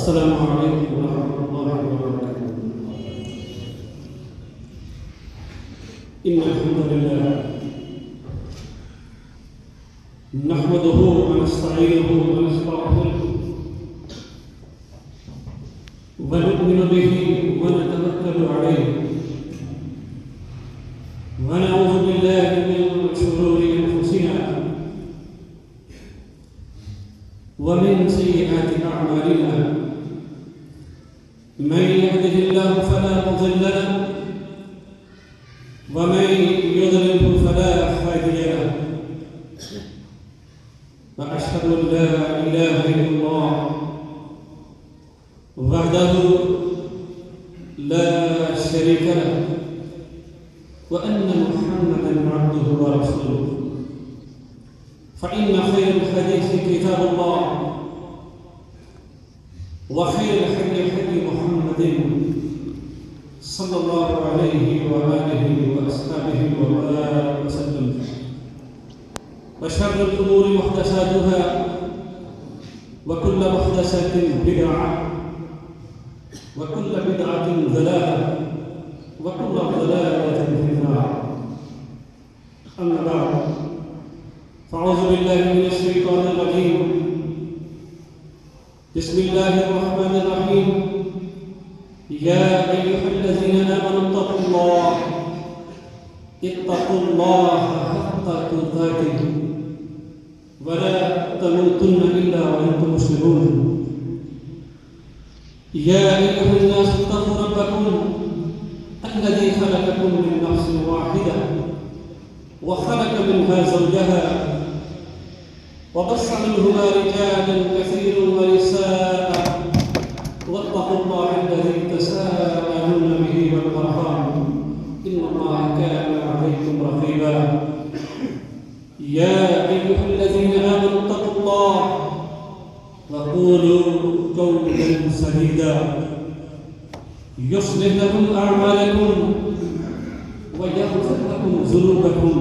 السلام عليكم ورحمة الله وبركاته. إن الحمد لله نحمده ونستعينه ونستغفره ونؤمن به ونتوكل عليه ونعوذ بالله من شرور أنفسنا ومن سيئات أعمالنا. من يهده الله فلا مضل له ومن يضلل فلا هادي له. وأشهد أن لا إله إلا الله وحده لا شريك له وأن محمدا عبده ورسوله. فإن خير الحديث كتاب الله وخير الهدي هدي محمد صلى الله عليه وآله وأصحابه وبارك وسلم. وشر الأمور محدثاتها وكل محدثة بدعة وكل بدعة ضلالة وكل ضلالة في النار. أما بعد فأعوذ بالله من الشيطان الرجيم. بسم الله الرحمن الرحيم. يا أيها الذين آمنوا اتقوا الله حق تقاته ولا تموتن إلا وأنتم مسلمون. يا أيها الناس اتقوا ربكم الذي خلقكم من نفس واحدة وخلق منها زوجها وبث منهما رجالا كثيرا ونساء واتقوا الله الذي تساءلون به والأرحام إن الله كان عليكم رقيبا. يا أيها الذين آمنوا اتقوا الله وقولوا قولا سديدا يصلح لكم أعمالكم ويغفر لكم ذنوبكم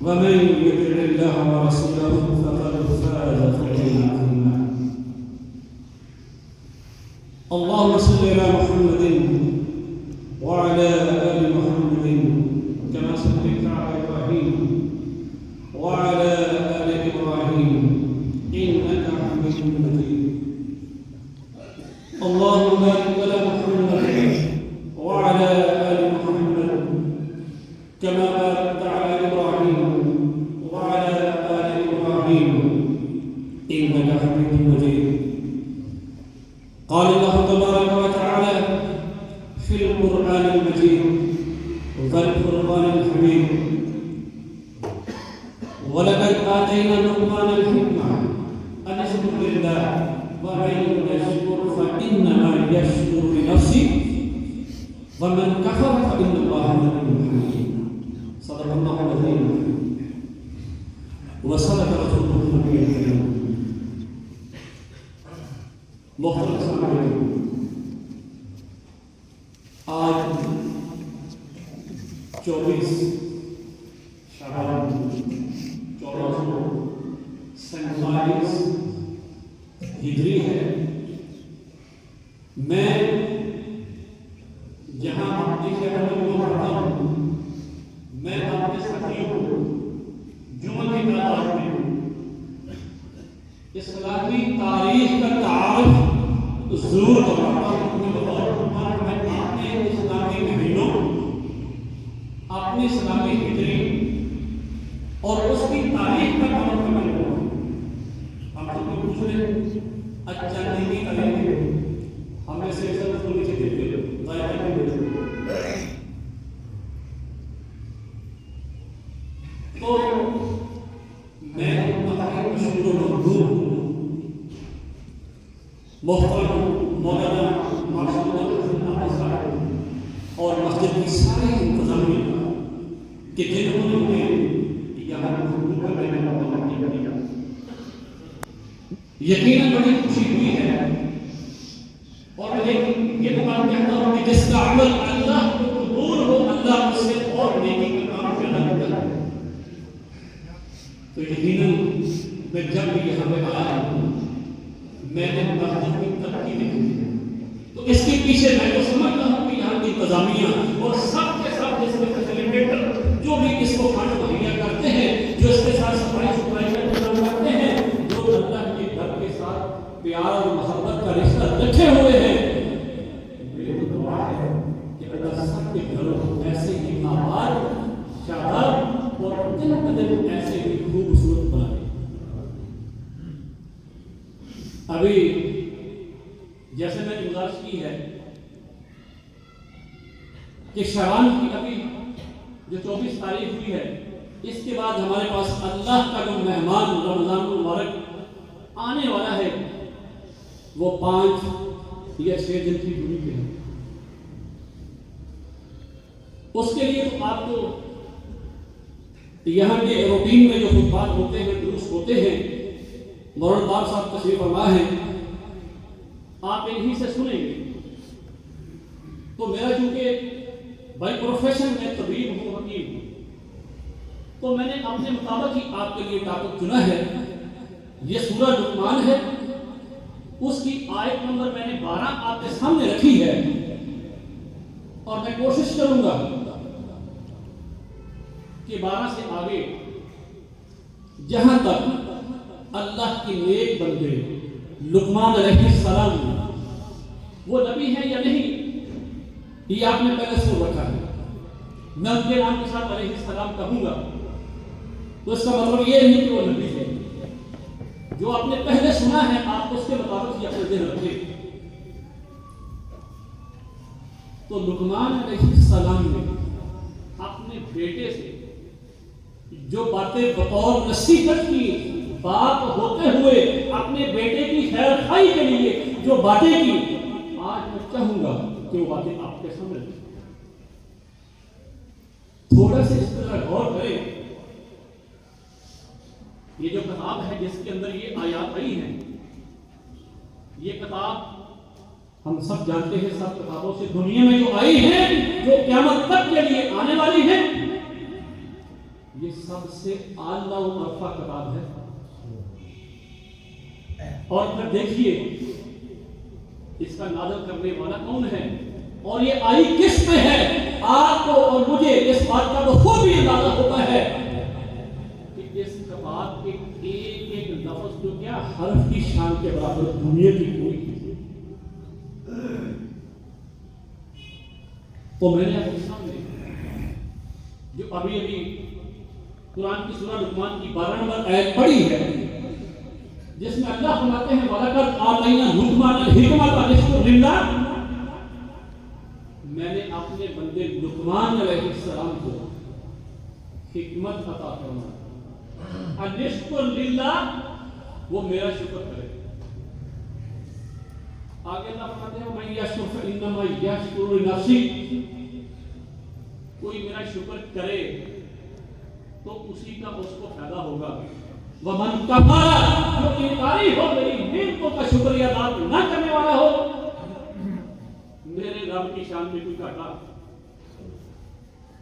ومن يطع الله ورسوله فقد فاز فوزا عظيما. اللهم صل على محمد وعلى آل محمد كما صليت على إبراهيم وعلى آل إبراهيم إنك حميد مجيد. اللهم بارك على محمد وعلى آل محمد كما باركت على إبراهيم وعلى آل إبراهيم إنك حميد مجيد. قال الله تبارك وتعالى في القرآن المجيد والفرقان الحميد. ولقد آتينا لقمان الحكمة أن اشكر لله ومن يشكر فإنما يشكر لنفسه ومن كفر فإن الله غني حميد. صدق الله العظيم وصدق رسوله النبي الكريم. محترم سامعین، آج 24 شعبان 1447 ہجری ہے. میں جہاں اپنی شہر میں پڑھتا ہوں، میں اپنے ساتھیوں کو جمعہ کی تعداد میں اسلامی تاریخ کا تعارف ضرور کرواتا ہوں. میں اپنے اسلامی مہینوں، اپنی اسلامی ہجری اور اس کی تاریخ کا تعارف کرنے کو ہم سب کو پوچھ رہے ہیں. اچھا نہیں کریں گے ہمیں سے سب کو نیچے دیتے تو میں مشہور مقبول محترم مولانا اور مسجد کی ساری انتظامیہ کہ جنہوں نے یہاں یقیناً بڑی خوشی ہوئی ہے. اور میں یہ بات کہتا ہوں کہ جس کا عمل اللہ کو قبول ہو، اللہ اس سے اور نیکی کا کام پیدا کرتا ہے. تو یقیناً میں جب بھی یہاں پہ آیا ہوں، میں نے مسجد کی ترقی دیکھی پیچھے میں تو سمجھتا ہوں کہ یہاں کی انتظامیہ اور سب کے سب جس میں فیسیلیٹیٹر جو بھی اس کو فنڈ مہیا کرتے ہیں، جو اس کے ساتھ صفائی ستھرائی کا انتظام کرتے ہیں، جو اللہ کے گھر کے ساتھ پیار اور محبت کا رشتہ رکھے ہوئے ہیں، میری دعا ہے کہ اللہ سب کے گھروں کو ایسے ہی آباد، شاداب اور دن بدن ایسے ہی خوبصورت بنائے۔ ابھی جیسے میں نے گزارش کی ہے کہ شعبان کی ابھی جو 24 تاریخ ہوئی ہے، اس کے بعد ہمارے پاس اللہ کا جو مہمان رمضان المبارک آنے والا ہے وہ 5 یا 6 دن کی دوری پہ ہے۔ اس کے لیے تو آپ کو یہاں کے روٹین میں جو خطبات ہوتے ہیں، دروس ہوتے ہیں، مولانا طاہر صاحب تشریف فرما ہے، آپ انہی سے سنیں گے۔ تو میرا چونکہ بائی پروفیشن میں طبیب ہوں، حکیم ہوں، تو میں نے اپنے مطابق ہی آپ کے لیے ٹاپک چنا ہے۔ یہ سورہ لقمان ہے، اس کی آیت نمبر میں نے 12 آپ کے سامنے رکھی ہے، اور میں کوشش کروں گا کہ 12 سے آگے جہاں تک اللہ کی نیک بندے لقمان علیہ السلام وہ نبی ہیں یا نہیں، یہ آپ نے پہلے سن رکھا ہے۔ میں ان کے نام کے ساتھ علیہ السلام کہوں گا تو اس کا مطلب یہ نہیں کہ وہ نبی ہے۔ جو آپ نے پہلے سنا ہے آپ اس کے مطابق ہی اپنے ذہن رکھیں۔ تو لقمان علیہ السلام نے اپنے بیٹے سے جو باتیں بطور نصیحت کی بات ہوتے ہوئے اپنے بیٹے کی خیر خواہی کے لیے جو باتیں کی، آج میں چاہوں گا کہ وہ باتیں آپ کے سامنے تھوڑا سے اس پر غور کریں۔ یہ جو کتاب ہے جس کے اندر یہ آیات آئی ہیں، یہ کتاب ہم سب جانتے ہیں سب کتابوں سے دنیا میں جو آئی ہیں، جو قیامت تک کے لیے آنے والی ہیں، یہ سب سے اعلیٰ و ارفع کتاب ہے۔ اور پھر دیکھیے اس کا نازل کرنے والا کون ہے اور یہ آئی کس پہ ہے۔ آپ کو اور مجھے اس بات کا بخوبی بھی اندازہ ہوتا ہے کہ اس کتاب کے ایک ایک لفظ جو کیا حرف کی شان کے برابر دنیا کی کوئی چیز۔ تو میں نے آپ کے سامنے جو ابھی قرآن کی سورہ لقمان کی 12 نمبر آیت پڑھی ہے، جس میں اللہ فرماتے ہیں وَلَقَدْ آتَيْنَا لُقْمَانَ الْحِكْمَةَ أَنِ اشْكُرْ لِلَّهِ، میں نے اپنے بندے لقمان علیہ السلام کو حکمت عطا فرمائی، أَنِ اشْكُرْ لِلَّهِ، وہ میرا شکر کرے۔ آگے اللہ فرماتے ہیں وَمَن يَشْكُرْ فَإِنَّمَا يَشْكُرُ لِنَفْسِهِ، کوئی میرا شکر کرے تو اسی کا اس کو فائدہ ہوگا۔ وَمَن كَفَرَ، جو انکاری ہو میری نعمتوں کا شکریہ ادا نہ کرنے والا ہو، میرے رب کی شان میں کوئی گھاٹا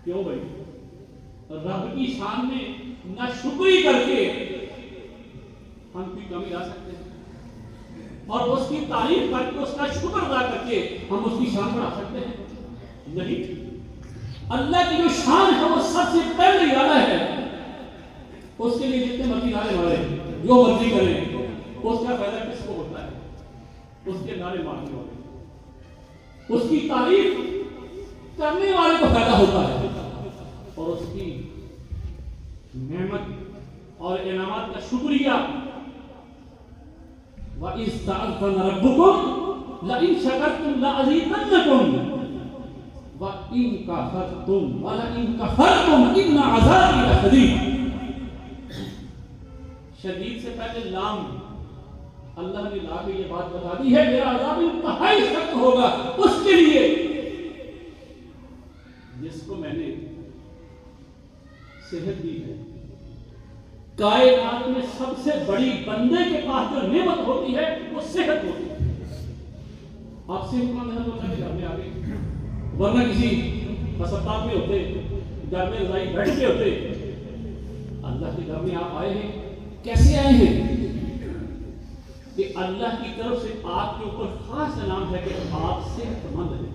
کیوں بھائی؟ رب کی شان میں نہ شکری کر کے ہم کی کمی لا سکتے ہیں، اور اس کی تعریف کر کے اس کا شکر ادا کر کے ہم اس کی شان بڑھا سکتے ہیں؟ نہیں۔ اللہ کی جو شان ہے وہ سب سے پہلے والا ہے، اس کے لیے جتنے مرضی نعرے مارے، جو مرضی کریں، اس کا فائدہ کس کو ہوتا ہے؟ اس کے نعرے مارنے والے، اس کی تعریف کرنے والے کو فائدہ ہوتا ہے، اور اس کی نعمت اور انعامات کا شکریہ۔ وَإِذْ تَعَذَّنَ رَبُّكُمْ لَئِن شَكَرْتُمْ لَأَزِيدَنَّكُمْ وَإِن كَفَرْتُمْ وَلَئِن كَفَرْتُمْ إِنَّ عَذَابِي لَشَدِيدٌ۔ شدید سے پہلے لام اللہ نے لا کے یہ بات بتا دی ہے، میرا عذاب انتہائی سخت ہوگا اس کے لیے جس کو میں نے صحت دی ہے۔ کائنات میں سب سے بڑی بندے کے پاس جو نعمت ہوتی ہے وہ صحت ہوتی ہے۔ آپ صحت مند ہیں تو اللہ کے گھر میں آ گئے، ورنہ کسی ہسپتال میں ہوتے، گھر میں رضائی بیٹھ کے ہوتے۔ اللہ کے گھر میں آپ آئے ہیں، کیسے آئے ہیں؟ کہ اللہ کی طرف سے آپ کے اوپر خاص انعام ہے کہ آپ صحت مند ہیں،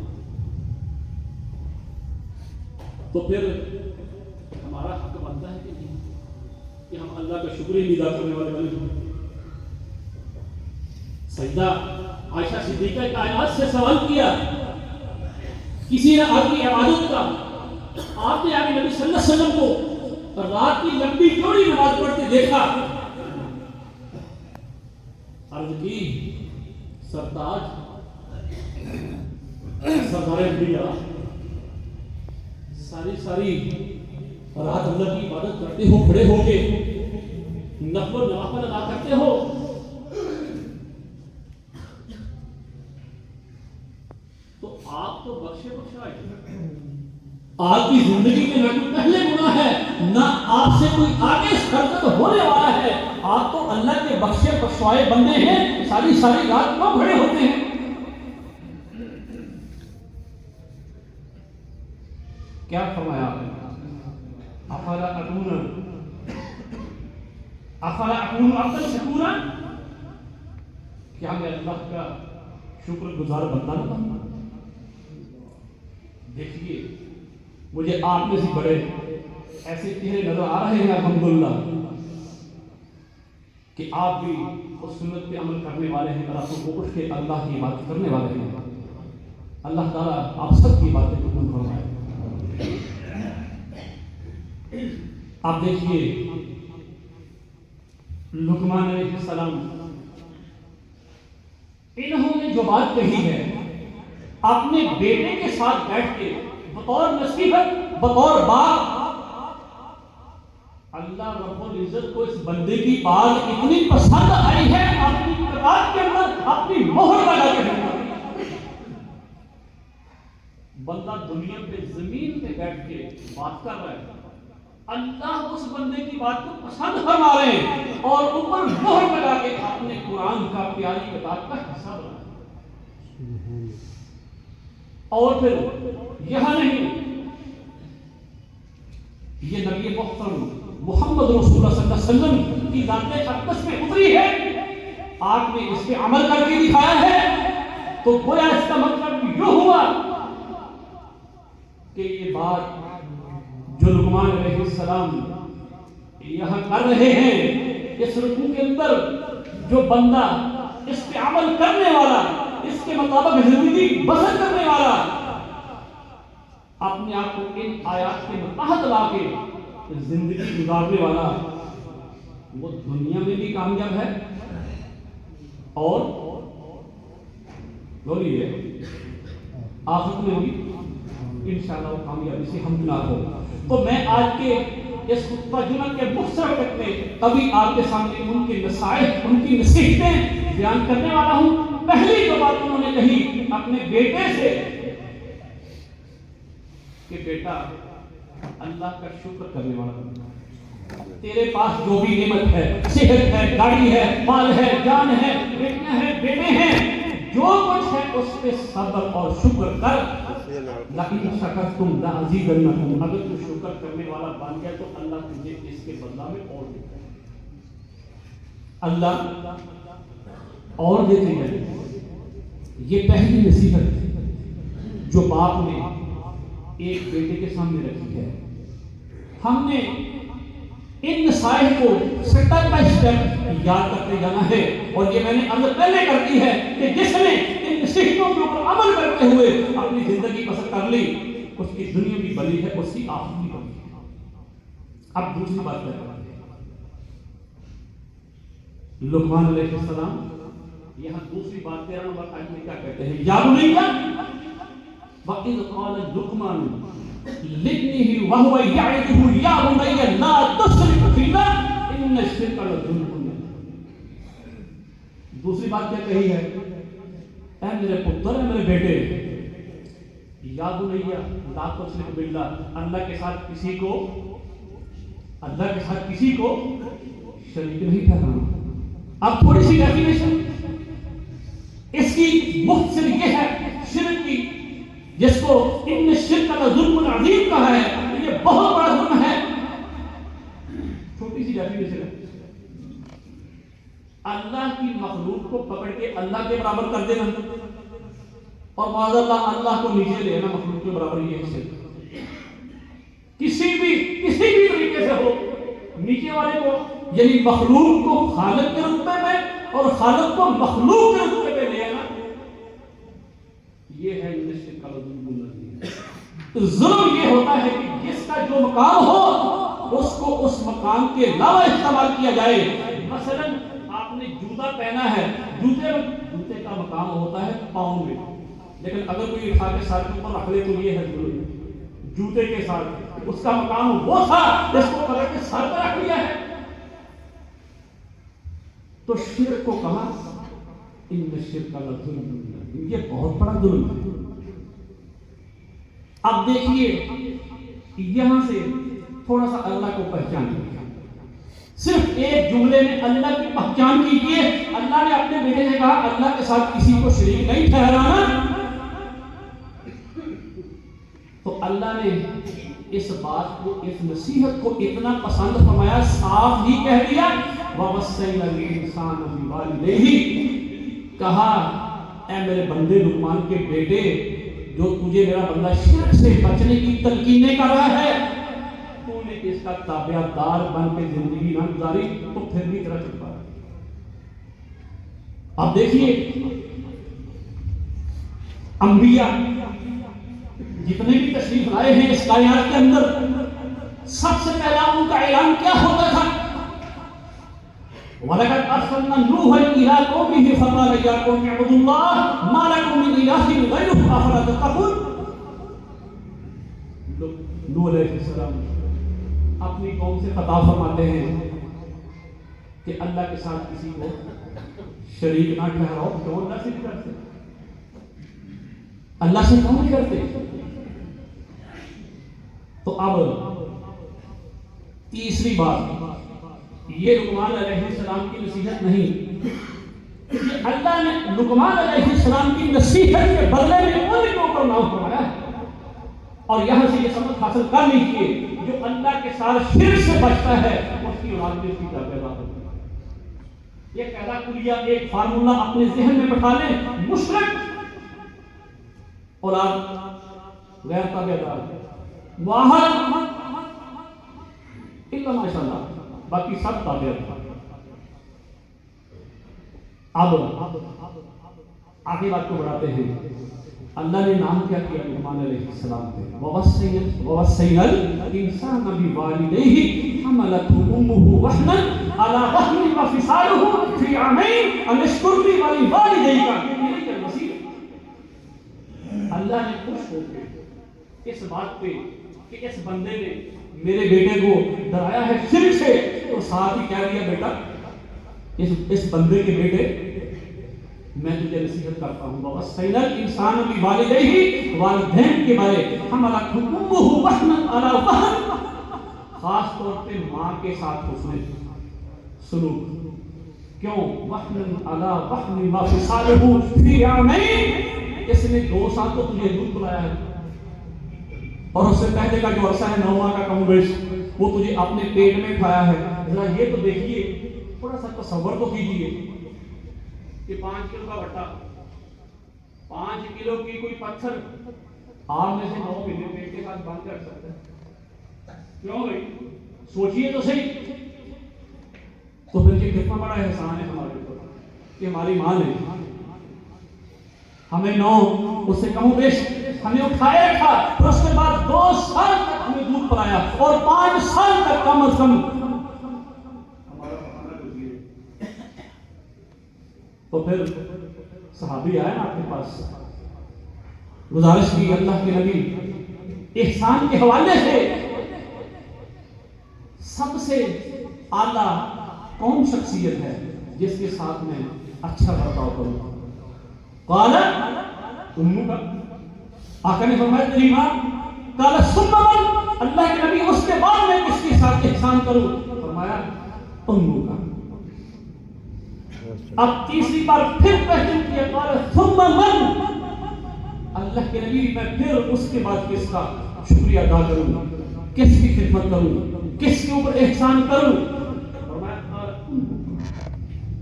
تو پھر ہمارا حق بنتا ہے کہ نہیں کہ ہم اللہ کا شکر ہی ادا کرنے والے بنے ہوں۔ سیدہ عائشہ صدیقہ کائنات سے سوال کیا، کسی نے آپ کی عبادت کا، آپ نے آگے نبی صلی اللہ علیہ وسلم کو رات کی لمبی چوڑی نماز پڑھتے دیکھا، عرض کی سردار انبیاء ساری رات اللہ کی عبادت کرتے ہو، کھڑے ہو کے نفل و نوافل ادا کرتے ہو، تو آپ تو بخشے بخشائے، آپ کی زندگی میں نہ کوئی پہلے گناہ ہے، نہ آپ سے کوئی آگے سرزد ہونے والا ہے، آپ تو اللہ کے بخشے بخشوائے بندے ہیں، ساری رات کیوں کھڑے ہوتے ہیں؟ کیا فرمایا آپ نے؟ افلا اکون عبدا شکورا، کیا میں اللہ کا شکر گزار بندہ نہ بنوں؟ دیکھیے مجھے آپ میں سے بڑے ایسے چہرے نظر آ رہے ہیں الحمدللہ کہ آپ بھی اس سنت پہ عمل کرنے والے ہیں، راتوں کو اٹھ کے اللہ کی عبادت کرنے والے ہیں۔ اللہ تعالیٰ آپ سب کی باتیں قبول فرمائے۔ آپ دیکھیے لقمان علیہ السلام، انہوں نے جو بات کہی ہے اپنے بیٹے کے ساتھ بیٹھ کے بطور نصیحت، بطور باپ، اللہ رب العزت کو اس بندے کی بات اتنی پسند آئی ہے، اپنی کتاب کے اندر اپنی مہر لگا کے رکھا۔ بندہ دنیا پہ زمین پہ بیٹھ کے بات کر رہا ہے، اللہ اس بندے کی بات کو پسند فرما رہے ہیں اور اوپر مہر لگا کے اپنے قرآن کا پیاری کتاب کا حصہ بنا۔ اور پھر یہاں نہیں، یہ نبی محترم محمد رسول اللہ صلی اللہ علیہ وسلم کی ذات اقدس میں اتری ہے، آپ نے اس پہ عمل کر کے دکھایا ہے، تو گویا اس کا مطلب یہ ہوا کہ یہ بات جو لقمان علیہ السلام یہاں کر رہے ہیں، اس رکوع کے اندر جو بندہ اس پہ عمل کرنے والا، اس کے مطابق زندگی بسر کرنے والا، اپنے آپ کو ان آیات کے متحد لا کے زندگی گزارنے والا، وہ دنیا میں بھی کامیاب ہے اور بولیے آخرت میں بھی انشاءاللہ وہ کامیابی سے ہمکنار ہو۔ تو میں آج کے اس خطبہ جمعہ کے مختصر وقت میں کبھی آپ کے سامنے ان کے نصائح، ان کی نصیحتیں بیان کرنے والا ہوں۔ پہلی جو بات انہوں نے کہی اپنے بیٹے سے کہ بیٹا اللہ کا شکر کرنے والا بن، تیرے پاس جو بھی نعمت ہے، صحت ہے، گاڑی ہے، مال ہے، جان ہے، بیٹیاں ہیں، بیٹے ہیں، جو کچھ ہے اس پہ صبر اور شکر کر۔ لَئِن شَكَرْتُمْ لَأَزِيدَنَّكُمْ، اگر تو شکر کرنے والا بن گیا تو اللہ تجھے اس کے بدلہ میں اور دیتا ہے، اللہ اور دیتے ہیں۔ یہ پہلی نصیحت جو باپ نے ایک بیٹے کے سامنے رکھی ہے۔ ہم نے ان نصائح کو سٹیپ بائی سٹیپ یاد کرتے جانا ہے، اور یہ میں نے عرض پہلے کر دی ہے کہ جس نے ان نصیحتوں کے اوپر عمل کرتے ہوئے اپنی زندگی بسر کر لی، اس کی دنیا بھی بلی ہے، اس کی آخرت بھی بلی ہے۔ اب دوسری بات کرتے ہیں، لقمان علیہ السلام یہاں دوسری بات 13 نمبر آیت میں کیا کہتے ہیں؟ یا بنیا وَإِذْ قَالَ لُقْمَانُ لِابْنِهِ وَهُوَ يَعِظُهُ يَا بُنَيَّ لَا تُشْرِكْ بِاللَّهِ إِنَّ الشِّرْكَ لَظُلْمٌ عَظِيمٌ۔ دوسری بات کیا کہی ہے؟ اے میرے پتر، اے میرے بیٹے، یا بنیا لا تشرک باللہ، اللہ کے ساتھ کسی کو شریک نہیں ٹھہرانا۔ اب تھوڑی سی ڈیفینیشن اس کی مختصر یہ ہے شرک کی، جس کو ان شرک کا ظلم عظیم کہا ہے، یہ بہت بڑا ظلم ہے۔ چھوٹی سی ڈیفینیشن ہے، اللہ کی مخلوق کو پکڑ کے اللہ کے برابر کر دینا اور معاذ اللہ کو نیچے لینا مخلوق کے برابر، یہ شرک کسی بھی طریقے سے ہو، نیچے والے کو یعنی مخلوق کو خالق کے رتبے میں اور خالق کو مخلوق کے رتبے پہ لے آنا، یہ ہے شرک کا ظلم۔ ظلم یہ ہوتا ہے کہ جس کا جو مقام ہو اس کو اس مقام کے علاوہ استعمال کیا جائے۔ مثلا آپ نے جوتا پہنا ہے، جوتے کا مقام ہوتا ہے پاؤں میں، لیکن اگر کوئی اٹھا کے سر کے اوپر رکھ لے تو یہ ہے ظلم۔ جوتے کے ساتھ اس کا مقام وہ تھا جس کو پکڑ کے سر پر رکھ لیا ہے، تو شرک کو کہا ان شرک کا ظلم، یہ بہت بڑا ظلم ہے۔ اب دیکھیے یہاں سے تھوڑا سا اللہ کو پہچان لیا، صرف ایک جملے میں اللہ کی پہچان کیجیے۔ اللہ نے اپنے بیٹے سے کہا اللہ کے ساتھ کسی کو شریک نہیں ٹھہرانا، تو اللہ نے اس بات کو، اس نصیحت کو اتنا پسند فرمایا، صاف ہی کہہ دیا وَوَصَّيْنَا الْإِنسَانَ بِوَالِدَيْهِ، کہا اے میرے بندے لقمان کے بیٹے، جو تجھے میرا بندہ شرک سے بچنے کی تلقینیں کر رہا ہے، تو نے اس کا تابع دار بن کے زندگی نہ گزاری تو پھر بھی تیرا چپا۔ اب دیکھیے انبیاء جتنے بھی تشریف لائے ہیں اس کائنات کے اندر، سب سے پہلا ان کا اعلان کیا ہوتا تھا؟ وَلَقَدْ أَرْسَلْنَا نُوحًا إِلَىٰ قَوْمِهِ فَقَالَ يَا قَوْمِ اعْبُدُوا اللَّهَ مَا لَكُم مِّنْ إِلَٰهٍ غَيْرُهُ أَفَلَا تَتَّقُونَ۔ نوح علیہ السلام اپنی قوم سے خطاب فرماتے ہیں کہ اللہ کے ساتھ کسی کو شریک نہ ٹھہراؤ۔ کیوں اللہ سے نہیں کرتے؟ اللہ سے کیوں نہیں کرتے؟ تو اب تیسری بات، یہ لقمان علیہ السلام کی نصیحت نہیں، یہ اللہ نے لقمان علیہ السلام کی نصیحت کے بدلے میں ان کے اوپر نام فرمایا ہے۔ اور یہاں سے یہ سبق حاصل کر لیجیے، جو اللہ کے ساتھ شرک سے بچتا ہے اس کی اولاد میں اس کی پیدا ہوتی ہے۔ یہ قاعدہ کلیہ ایک فارمولہ اپنے ذہن میں بٹھا لیں، مشرک اولاد غیر تابع دار، واحد الا ماشاء اللہ، باقی سب تابع دار۔ اب آگے بات کو بڑھاتے ہیں، اللہ نے نام کیا کیا لقمان علیہ السلام پہ؟ وَوَصَّيْنَا الْإِنسَانَ بِوَالِدَيْهِ حَمَلَتْهُ أُمُّهُ وَهْنًا عَلَىٰ وَهْنٍ وَفِصَالُهُ فِي عَامَيْنِ أَنِ اشْكُرْ لِي وَلِوَالِدَيْكَ۔ اللہ نے خوش ہو کے اس بات پہ کہ اس بندے نے میرے بیٹے کو ڈرایا ہے شرک سے، تو ساتھ ہی کہہ دیا بیٹا اس بندے کے بیٹے میں تجھے نصیحت کرتا ہوں۔ وَوَصَّيْنَا الْإِنسَانَ بِوَالِدَيْهِ، والدین کے بارے حَمَلَتْهُ أُمُّهُ وَهْنًا عَلَىٰ وَهْنٍ، خاص طور پہ ماں کے ساتھ اس نے سلوک کیوں؟ وَهْنًا عَلَىٰ وَهْنٍ وَفِصَالُهُ فِي عَامَيْنِ، اس نے 2 سال تو تجھے دودھ پلایا ہے، اور اس سے پہلے کا جو عرصہ ہے 9 ماہ کا کم بیش وہ تجھے اپنے پیٹ میں کھایا ہے۔ ذرا یہ تو دیکھیے، تھوڑا سا تصور تو کیجیے کہ 5 کلو کا بٹا، 5 کلو کی کوئی پتھر آپ میں سے 9 مہینے پیٹ کے ساتھ بند کر سکتا ہے؟ کیوں بھائی سوچیے تو صحیح۔ تو پھر یہ کتنا بڑا احسان ہے ہمارے اوپر کہ ہماری ماں نے ہمیں 9 اس سے کم بیش ہمیں اٹھائے رکھا، پھر اس کے بعد 2 سال تک ہمیں دودھ پلایا، اور 5 سال تک کم از کم تو پھر صحابی آئے نا آپ کے پاس، گزارش کی اللہ کے نبی احسان کے حوالے سے سب سے اعلیٰ کون شخصیت ہے جس کے ساتھ میں اچھا برتاؤ کروں؟ قال امک، آقا نے فرمایا تیری ماں۔ قال ثم من، اللہ کے نبی اس کے بعد میں کس کے ساتھ احسان کروں؟ فرمایا امک۔ اب تیسری بار پھر کوشچن کیا، قال ثم من، اللہ کے نبی میں پھر اس کے بعد کس کا شکریہ ادا کروں، کس کی خدمت کروں، کس کے اوپر احسان کروں؟ فرمایا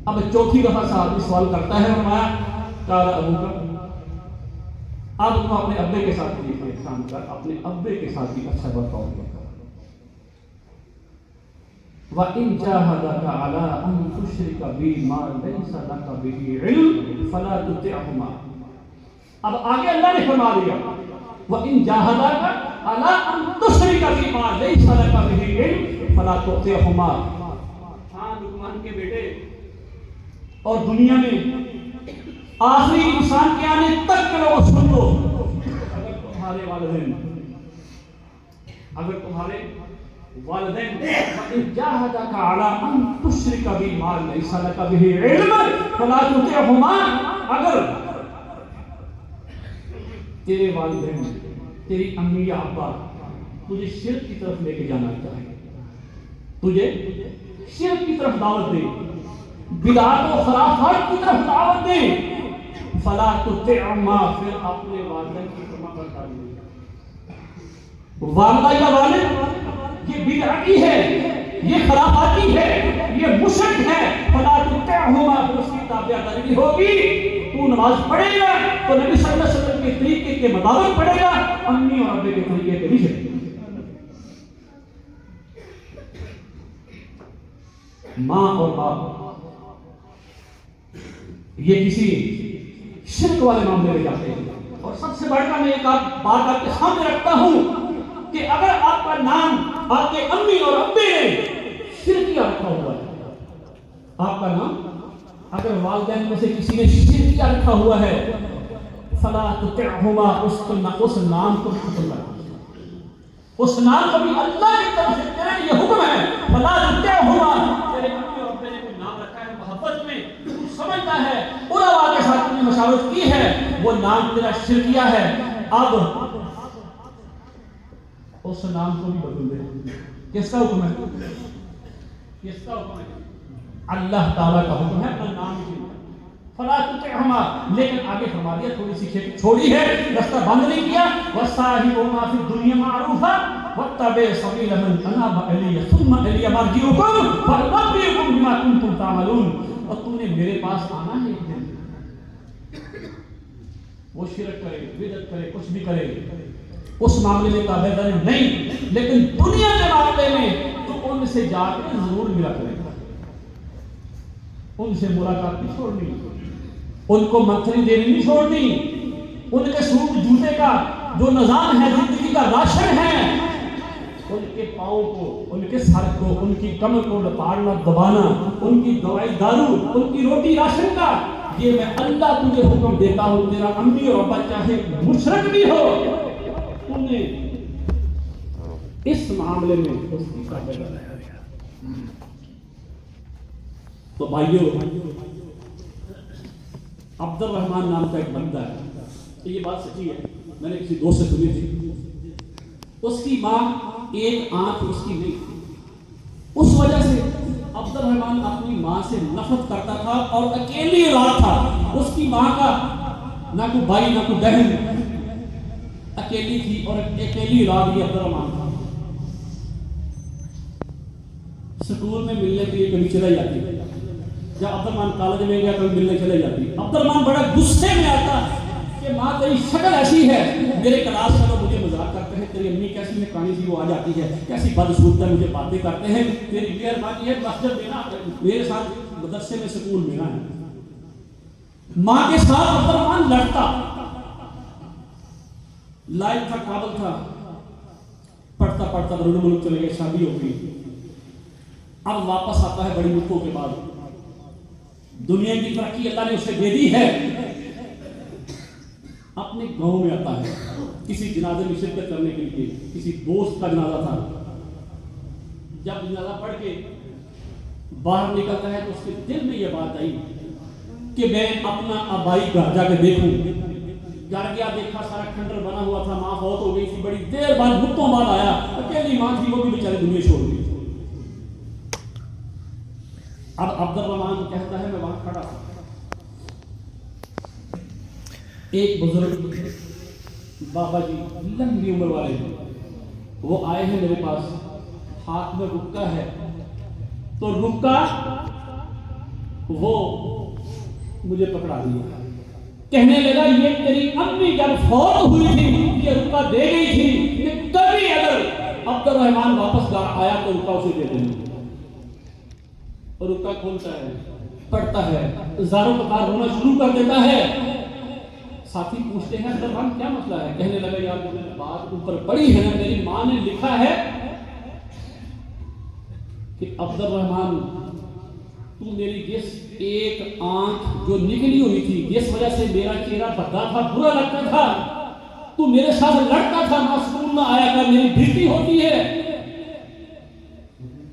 اب چوتھی دفعہ صاحب سوال کرتا ہے فرمایا قال ابو کا، اب تم اپنے ابے کے ساتھ بھی احسان کر، اپنے ابے کے ساتھ بھی اچھا برتاؤ کر۔ وَإِن جَاهَدَكَ عَلَىٰ أَن تُشْرِكَ بِي مَا لَيْسَ لَكَ بِهِ عِلْمٌ فَلَا تُطِعْهُمَا۔ اب آگے اللہ نے فرما دیا وَإِن جَاهَدَكَ عَلَىٰ أَن تُشْرِكَ بِي مَا لَيْسَ لَكَ بِهِ عِلْمٌ فَلَا تُطِعْهُمَا۔ ہاں لقمان کے بیٹے، اور دنیا میں آخری انسان کے آنے تک کے لوگ سن لو، اگر تمہارے والدین وَإِن جَاهَدَكَ عَلَىٰ أَن تُشْرِكَ بِي مَا لَيْسَ لَكَ بِهِ عِلْمٌ فَلَا تُطِعْهُمَا، اگر تیرے والدین، تیری امی یا ابا تجھے شرک کی طرف لے کے جانا چاہے، تجھے شرک کی طرف دعوت دے، بدعات و خرافات کی طرف دعوت دے، فلا تطعهما، پھر اپنے والدین کی فرما برداری نہیں۔ والدہ یا والد یہ بدعتی ہے، یہ خرافاتی ہے، یہ مشرک ہے، فلا تطعهما، پھر اس کی تابعداری نہیں ہوگی۔ تو نماز پڑھے گا تو نبی صلی اللہ علیہ وسلم کے طریقے کے مطابق پڑھے گا، امی اور ابے کے طریقے کے نہیں چلے گا۔ ماں اور باپ یہ کسی شرک والے معاملے میں جاتے ہیں، اور سب سے بڑھ کر میں ایک بات آپ کے سامنے رکھتا ہوں کہ اگر آپ کا نام آپ کے امی اور ابے نے شرکیہ رکھا ہوا ہے، آپ کا نام اگر والدین میں سے کسی نے شرکیہ رکھا ہوا ہے، فلا تطعهما، اس نام کو بھی ختم کر، اس نام کو بھی اللہ کی طرف سے تیرے یہ حکم ہے، فلا تطعهما، تیرے امی اور ابے نے کوئی نام رکھا ہے محبت میں، تو سمجھتا ہے علماء کے ساتھ نے مشاورت کی ہے، وہ نام تیرا شرکیہ ہے، اب اس نام کو بھی بدل دے۔ کس کا حکم ہے؟ کس کا حکم ہے؟ اللہ تعالیٰ کا حکم ہے، اپنا نام کی فلا تطعهما، لیکن آگے فرما دیا، تھوڑی سی کھیپ چھوڑی ہے، رستہ بند نہیں کیا، وَصَاحِبُهُمَا فِي الدُّنْيَا مَعْرُوفًا وَاتَّبِعْ سَبِيلَ مَنْ أَنَابَ إِلَيَّ ثُمَّ إِلَيَّ مَرْجِعُكُمْ فَأُنَبِّئُكُم بِمَا كُنتُمْ تَعْمَلُونَ۔ اور تم نے میرے پاس آنا ہے ایک دن، وہ شرک کرے، بدعت کرے، کچھ بھی کرے، اس معاملے میں تابعداری نہیں، لیکن دنیا کے معاملے میں تو ان سے جا کے ضرور ملا کرے، ان سے ملاقات نہیں چھوڑنی، ان کو متھلی دینی نہیں چھوڑنی، ان کے سوٹ جوتے کا جو نظام ہے، زندگی کا راشن ہے، ان کے پاؤں کو، ان کے سر کو، ان کی کمر کو لپاڑنا دبانا، ان کی دوائی دارو، ان کی روٹی راشن کا، یہ میں اللہ تجھے حکم دیتا ہوں، تیرا امی اور ابا چاہے مشرک بھی ہو، تم نے اس معاملے میں اس کی تابعداری۔ تو بھائیو، عبد الرحمن نام کا ایک بندہ ہے، یہ بات سچی ہے، میں نے کسی دوست سے سنی تھی، اس کی ماں ایک آنکھ اس کی نہیں تھی، اس وجہ سے عبد الرحمن اپنی ماں سے نفرت کرتا تھا اور اکیلی اولاد تھا، اس کی ماں کا نہ کوئی بھائی نہ کوئی بہن، اکیلی تھی اور اکیلی اولاد یہ عبد الرحمن تھا۔ سکول میں ملنے کے لیے کبھی چلا جاتی، جب عبد الرحمن کالج میں گیا کبھی ملنے چلے جاتی، عبد الرحمن بڑا غصے میں آتا کہ ماں تیری شکل ایسی ہے، میرے کلاس میں لوگ مجھے مذاق کرتے ہیں، تیری امی کیسی کہانی سی وہ آ جاتی ہے، کیسی بدسورت ہے، مجھے باتیں کرتے ہیں، تیری مہربانی ہے مسجد میں نا، میرے ساتھ مدرسے میں سکول میں نا ہے۔ ماں کے ساتھ عبد الرحمن لڑتا، لائف تھا، کابل تھا، پڑھتا پڑھتا درون ملک چلے گئے، شادی ہو گئی، اب واپس آتا ہے بڑی ملکوں کے بعد، دنیا کی ترقی اللہ نے اسے دے دی ہے، اپنے گاؤں میں آتا ہے کسی جنازے میں شرکت کرنے کے لیے، کسی دوست کا جنازہ تھا، جب جنازہ پڑھ کے باہر نکلتا ہے تو اس کے دل میں یہ بات آئی کہ میں اپنا آبائی گھر جا کے دیکھوں، گھر گیا، دیکھا سارا کھنڈر بنا ہوا تھا، ماں فوت ہو گئی تھی، بڑی دیر بعد مدتوں بعد آیا، اکیلی ماں تھی، وہ بھی بیچاری دنیا چھوڑ گئی۔ اب عبد الرحمن کہتا ہے میں وہاں کھڑا تھا، ایک بزرگ بابا جی لمبی عمر والے ہیں، وہ آئے ہیں میرے پاس، ہاتھ میں رکا ہے، تو رکا وہ مجھے پکڑا دیا، کہنے لگا یہ تیری امی جب فوت ہوئی تھی یہ رکا دے گئی تھی کہ کبھی اگر عبد الرحمن واپس آیا تو رکا اسے دے دیں گے۔ اور رکا کھولتا ہے، پڑھتا ہے، زاروں پکار ہونا شروع کر دیتا ہے۔ ساتھی پوچھتے ہیں عبد الرحمن کیا مسئلہ ہے؟ کہنے لگا یار جو میں نے بات اوپر پڑھی ہے نا، میری ماں نے لکھا ہے کہ عبد الرحمن تو میری جس ایک آنکھ جو نکلی ہوئی تھی، جس وجہ سے میرا چہرہ بھدا تھا، برا لگتا تھا، تو میرے ساتھ لڑتا تھا، معصوم نہ آیا کر، میری بھیڑتی ہوتی ہے۔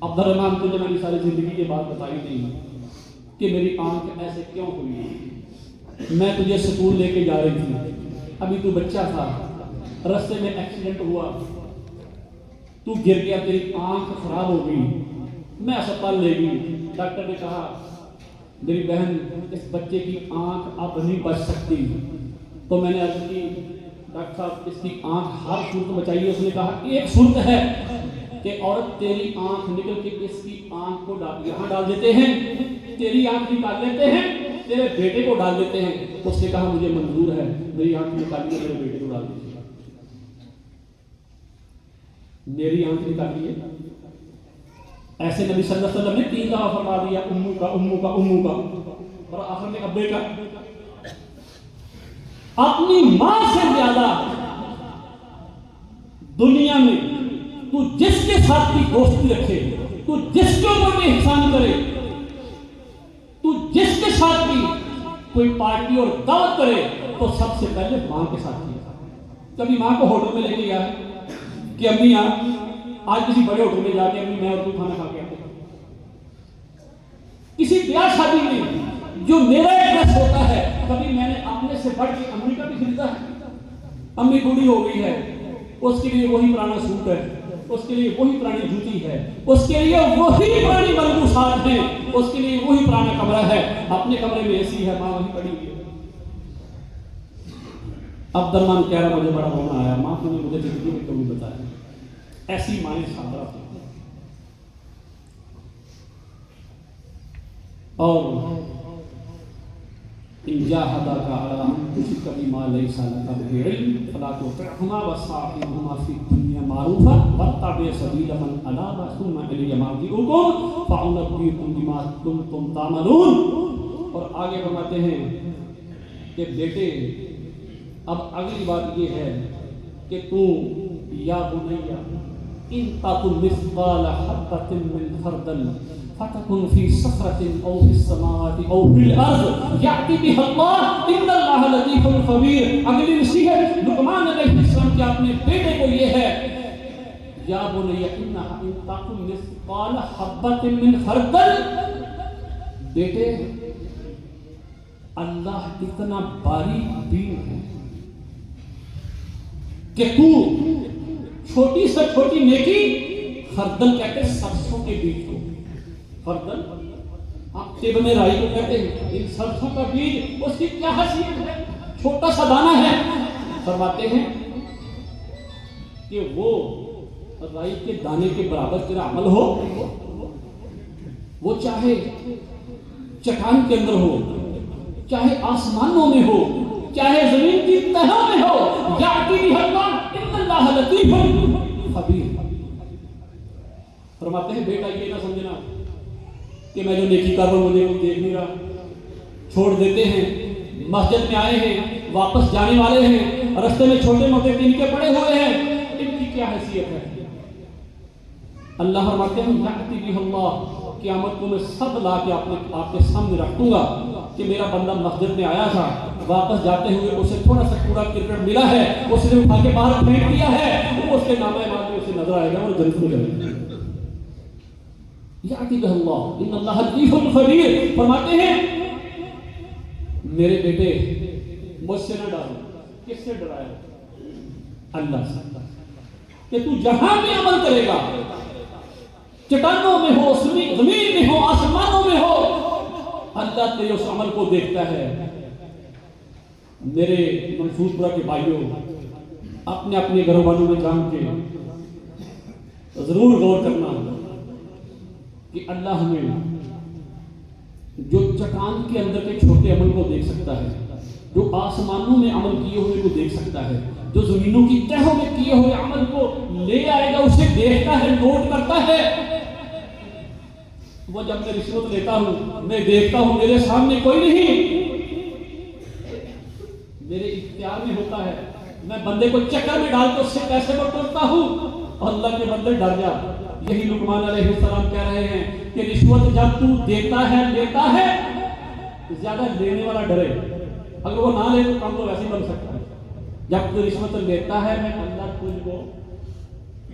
عبد الرحمن تجھے میں نے ساری زندگی کی بات بتائی نہیں کہ میری آنکھ ایسے کیوں ہوئی۔ میں تجھے سکول لے کے جا رہی تھی، ابھی تو بچہ تھا، رستے میں ایکسیڈنٹ ہوا، تو گر گیا، تیری آنکھ خراب ہو گئی، میں اسپتال لے گئی۔ ڈاکٹر نے کہا میری بہن اس بچے کی آنکھ اب نہیں بچ سکتی۔ تو میں نے عرض کی ڈاکٹر صاحب اس کی آنکھ ہر صورت بچائیے۔ اس نے کہا ایک صورت ہے کہ عورت تیری آنکھ نکل کے اس کی آنکھ کو یہاں ڈال دیتے ہیں، تیری آنکھ نکال لیتے ہیں، تیرے بیٹے کو ڈال دیتے ہیں۔ اس نے کہا مجھے منظور ہے، میری آنکھ نکالیے، میرے بیٹے کو ڈال دیجیے۔ میری آنکھ نکالیے، ایسے نبی صلی اللہ علیہ وسلم نے 3 دفعہ فرما دیا امو کا امو کا امو کا، اور آخر میں ابے کا۔ اپنی ماں سے زیادہ دنیا میں تو جس کے ساتھ کی دوستی رکھے، تو جس کے اوپر بھی احسان کرے، تو جس کے ساتھ بھی کوئی پارٹی اور دعوت کرے تو سب سے پہلے ماں کے ساتھ کیا۔ کبھی ماں کو ہوٹل میں لے کے گیا ہے کہ امی آج کسی بڑے ہوٹل میں جا کے امی میں اور تو کھانا کھا کے آتے، کسی بیاہ شادی میں جو میرا ایڈریس ہوتا ہے، کبھی میں نے اپنے سے بڑھ کے امی کا بھی خریدا ہے۔ امی بوڑھی ہو گئی ہے، اس کے لیے وہی پرانا سوٹ ہے، اس کے لیے وہی پرانی جوتی ہے، اس کے لیے وہی پرانی ملبوسات ہیں، اس کے لیے وہی پرانا کمرہ ہے، اپنے کمرے میں اے سی ہے، ماں وہیں پڑی ہوئی ہے۔ عبد الرحمن کہہ رہا مجھے بڑا رونا آیا، ماں نے مجھے زندگی میں کبھی بتایا ایسی ماں نے ساتھ رکھا۔ اور ان جاہداک علی ان تشرک بی ما لیس لک به علم فلا تطعهما وصاحبهما فی الدنیا معروفا واتبع سبیل من اناب ثم الی مرجعکم فانبئکم بما کنتم تعملون۔ اور آگے فرماتے ہیں کہ بیٹے اب اگلی بات یہ ہے کہ تو یا بنیا ان تکن مثقال حبۃ من خردل فتكن في صخرة أو في السماوات أو في الأرض يأتي بها الله إن الله لطيف خبير۔ اگلی نصیحت لقمان علیہ السلام کے اپنے بیٹے کو یہ ہے یا بنی انها ان تکن مثقال حبۃ من خردل، بیٹے اللہ اتنا باریک بین ہے کہ تو چھوٹی سے چھوٹی نیکی، خردل کہتے ہیں سرسوں کے بیج کو، خردل آپ طب میں رائی کو کہتے ہیں، ان سرسوں کا بیج اس کی کیا حیثیت ہے، چھوٹا سا دانہ ہے۔ فرماتے ہیں کہ وہ رائی کے دانے کے برابر تیرا عمل ہو، وہ چاہے چٹان کے اندر ہو، چاہے آسمانوں میں ہو، چاہے زمین کی تہوں میں ہو، یأتی بہ اللہ ان اللہ لطیف خبیر۔ فرماتے ہیں بیٹا یہ نہ سمجھنا کہ میں جو نیکی کر رہا ہوں مجھے کوئی دیکھ نہیں رہا، چھوڑ دیتے ہیں، مسجد میں آئے ہیں، واپس جانے والے ہیں، رستے میں چھوٹے موٹے تنکے پڑے ہوئے ہیں، ان کی کیا حیثیت ہے؟ اللہ فرماتے ہیں یأتی بہ اللہ، قیامت کو میں سب لا کے آپ کے سامنے رکھ دوں گا کہ میرا بندہ مسجد میں آیا تھا، واپس جاتے ہوئے اسے تھوڑا سا کوڑا کرکٹ ملا ہے، اس نے اٹھا کے باہر پھینک دیا ہے، اس کے نامہ اعمال میں اسے نظر آئے گا اور جنت میں جائے گا۔ یأتی بہ اللہ ان اللہ لطیف خبیر۔ فرماتے ہیں میرے بیٹے مجھ سے نہ ڈرو، کس سے ڈرایا؟ اللہ سے، کہ تو جہاں بھی عمل کرے گا، چٹانوں میں ہو، زمین میں ہو، آسمانوں میں ہو، اللہ تیرے اس عمل کو دیکھتا ہے۔ میرے منصور پورہ کے بھائیوں، اپنے اپنے گھروں والوں میں جان کے ضرور غور کرنا کہ اللہ ہمیں جو چٹان کے اندر کے چھوٹے عمل کو دیکھ سکتا ہے، جو آسمانوں میں عمل کیے ہوئے کو دیکھ سکتا ہے، جو زمینوں کی تہوں میں کیے ہوئے عمل کو لے آئے گا، اسے دیکھتا ہے، نوٹ کرتا ہے۔ وہ جب میں رشوت لیتا ہوں، میں دیکھتا ہوں میرے سامنے کوئی نہیں، میرے اختیار میں ہوتا ہے، میں بندے کو چکر میں ڈال کے اس سے پیسے بٹورتا ہوں، اور اللہ کے بندے ڈر جا۔ یہی لقمان علیہ السلام کہہ رہے ہیں کہ رشوت جب تو دیتا ہے لیتا ہے، زیادہ لینے والا ڈرے، اگر وہ نہ لے تو کام تو ویسے ہی بن سکتا ہے۔ جب تو رشوت لیتا ہے، میں اللہ تجھ کو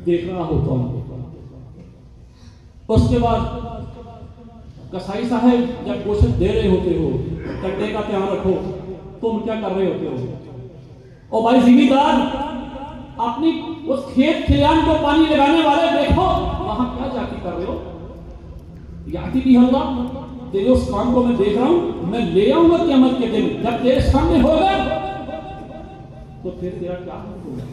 دیکھ رہا ہوتا ہوں۔ اس کے بعد کسائی صاحب جب گوشت دے رہے ہوتے ہو، کٹے کا دھیان رکھو، تم کیا کر رہے ہوتے ہو؟ اور بھائی ذمہ دار، اپنی اس کھیت کھلیان کو پانی لگانے والے دیکھو، وہاں کیا جا کے کر رہے ہو؟ یاتی بھی اللہ تیرے اس کام کو میں دیکھ رہا ہوں، میں لے آؤں گا قیامت کے دن، جب تیرے سامنے ہوگا تو پھر تیرا کیا ہوگا؟